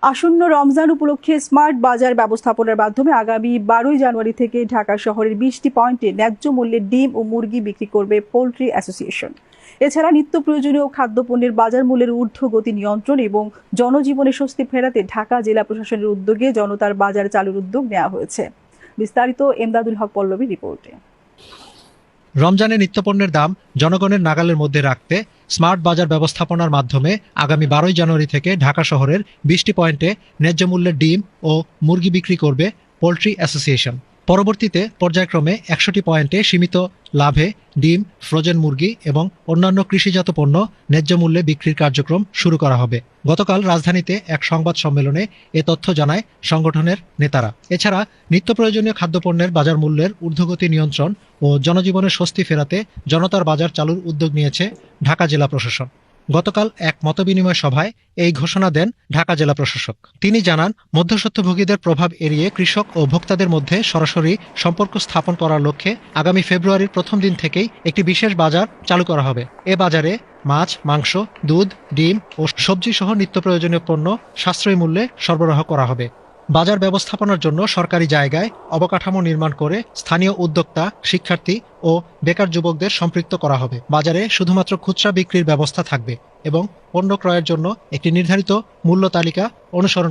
আসন্ন রমজান উপলক্ষে স্মার্ট বাজার ব্যবস্থাপনার মাধ্যমে আগামী 12 জানুয়ারি থেকে ঢাকা শহরের 20টি পয়েন্টে ন্যায্য মূল্যে ডিম ও মুরগি বিক্রি করবে পোল্ট্রি অ্যাসোসিয়েশন। এছাড়া নিত্য প্রয়োজনীয় খাদ্যপণ্যের বাজার মূল্যের ঊর্ধ্বগতি নিয়ন্ত্রণ এবং জনজীবনে স্বস্তি ফেরাতে ঢাকা জেলা প্রশাসনের উদ্যোগে জনতার বাজার চালুর উদ্যোগ নেওয়া হয়েছে। বিস্তারিত এমদাদুল হক পল্লবীর রিপোর্টে। রমজানে নিত্যপণ্যের দাম জনগণের নাগালের মধ্যে রাখতে স্মার্ট বাজার ব্যবস্থাপনার মাধ্যমে আগামী 12 জানুয়ারি থেকে ঢাকা শহরের 20টি পয়েন্টে ন্যায্য মূল্যের ডিম ও মুরগি বিক্রি করবে পোল্ট্রি অ্যাসোসিয়েশন। পরবর্তীতে পর্যায়ক্রমে 100টি পয়েন্টে সীমিত লাভে ডিম, ফ্রোজেন মুরগি এবং অন্যান্য কৃষিজাত পণ্য ন্যায্য মূল্যে বিক্রির কার্যক্রম শুরু করা হবে। গতকাল রাজধানীতে এক সংবাদ সম্মেলনে এ তথ্য জানায় সংগঠনের নেতারা। এছাড়া নিত্য প্রয়োজনীয় খাদ্যপণ্যের বাজার মূল্যের ঊর্ধ্বগতি নিয়ন্ত্রণ ও জনজীবনের স্বস্তি ফেরাতে জনতার বাজার চালুর উদ্যোগ নিয়েছে ঢাকা জেলা প্রশাসন। গতকাল এক মতবিনিময় সভায় এই ঘোষণা দেন ঢাকা জেলা প্রশাসক। তিনি জানান, মধ্যস্বত্বভোগীদের প্রভাব এড়িয়ে কৃষক ও ভোক্তাদের মধ্যে সরাসরি সম্পর্ক স্থাপন করার লক্ষ্যে আগামী ফেব্রুয়ারির প্রথম দিন থেকেই একটি বিশেষ বাজার চালু করা হবে। এ বাজারে মাছ, মাংস, দুধ, ডিম ও সবজি সহ নিত্য প্রয়োজনীয় পণ্য সাশ্রয়ী মূল্যে সরবরাহ করা হবে। বাজার ব্যবস্থাপনার জন্য সরকারি জায়গায় অবকাঠামো নির্মাণ করে স্থানীয় উদ্যোক্তা, শিক্ষার্থী ও বেকার যুবকদের সম্পৃক্ত করা হবে। বাজারে শুধুমাত্র খুচরা বিক্রির ব্যবস্থা থাকবে এবং পণ্য ক্রয়ের জন্য একটি নির্ধারিত মূল্য তালিকা অনুসরণ